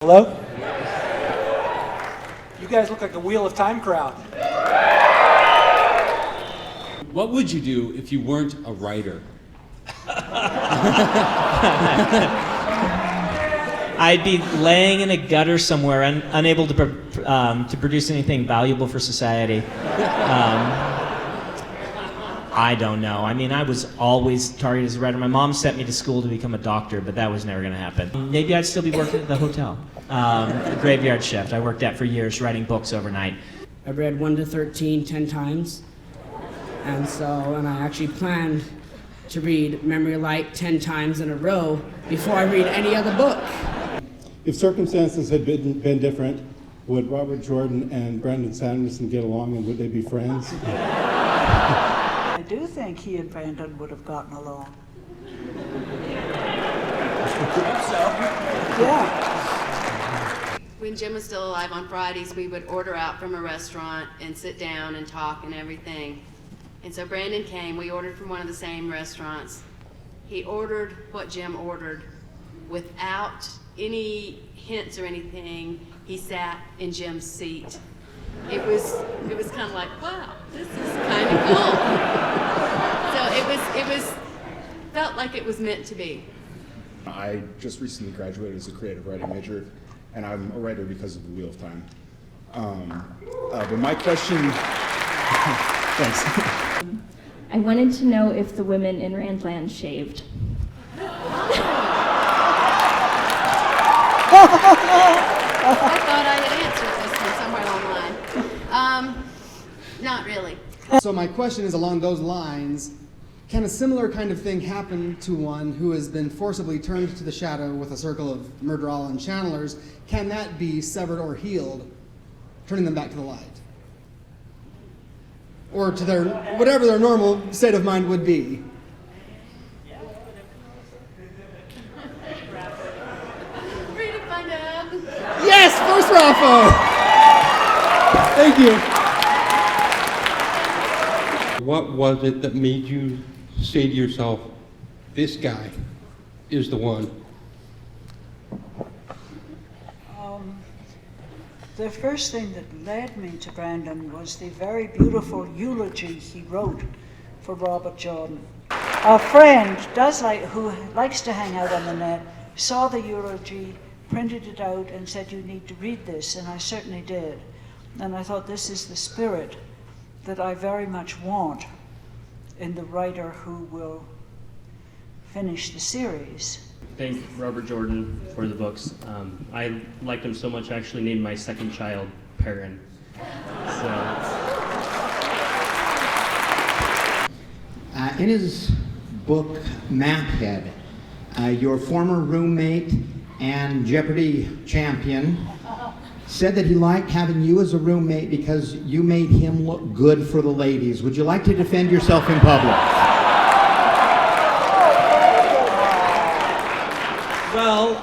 Hello? You guys look like a Wheel of Time crowd. What would you do if you weren't a writer? I'd be laying in a gutter somewhere, unable to produce anything valuable for society. I don't know. I mean, I was always targeted as a writer. My mom sent me to school to become a doctor, but that was never going to happen. Maybe I'd still be working at the hotel, the graveyard shift I worked at for years, writing books overnight. I've read 1 to 13 10 times, and I actually planned to read Memory Light 10 times in a row before I read any other book. If circumstances had been different, would Robert Jordan and Brandon Sanderson get along, and would they be friends? I do think he and Brandon would have gotten along. Yeah. When Jim was still alive on Fridays, we would order out from a restaurant and sit down and talk and everything. And so Brandon came, we ordered from one of the same restaurants. He ordered what Jim ordered without any hints or anything. He sat in Jim's seat. It was kind of like, wow, this is kind of cool. So felt like it was meant to be. I just recently graduated as a creative writing major, and I'm a writer because of the Wheel of Time. But my question, thanks. I wanted to know if the women in Randland shaved. I thought I had answered this one somewhere along the line. Not really. So my question is along those lines. Can a similar kind of thing happen to one who has been forcibly turned to the shadow with a circle of murder-all and channelers? Can that be severed or healed, turning them back to the light? Or to their, whatever their normal state of mind would be? Free to find out. Yes, first Raffo! Thank you. What was it that made you say to yourself, this guy is the one? The first thing that led me to Brandon was the very beautiful eulogy he wrote for Robert Jordan. A friend who likes to hang out on the net saw the eulogy, printed it out, and said, you need to read this, and I certainly did. And I thought, this is the spirit that I very much want in the writer who will finish the series. Thank Robert Jordan for the books. I liked him so much I actually named my second child Perrin. In his book Maphead, your former roommate and Jeopardy champion said that he liked having you as a roommate because you made him look good for the ladies. Would you like to defend yourself in public? Well,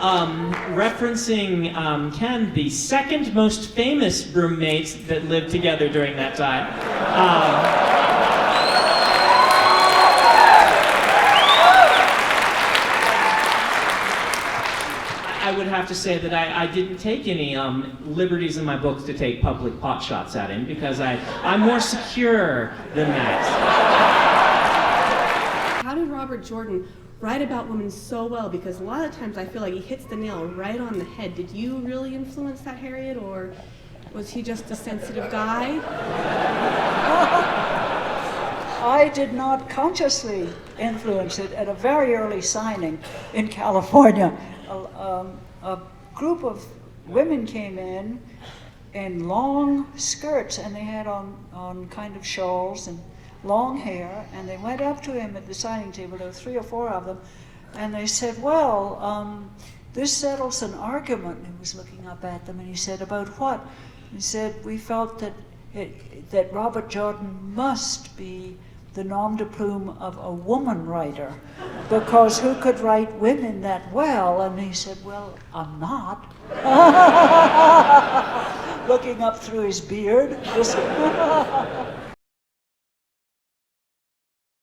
referencing Ken, the second most famous roommates that lived together during that time. I would have to say that I didn't take any liberties in my books to take public pot shots at him because I'm more secure than that. How did Robert Jordan write about women so well? Because a lot of times I feel like he hits the nail right on the head. Did you really influence that, Harriet, or was he just a sensitive guy? I did not consciously influence it. At a very early signing in California, a group of women came in long skirts, and they had on kind of shawls and long hair, and they went up to him at the signing table. There were 3 or 4 of them, and they said, well, this settles an argument. He was looking up at them, and he said, about what? He said, we felt that Robert Jordan must be the nom de plume of a woman writer, because who could write women that well? And he said, well, I'm not. Looking up through his beard.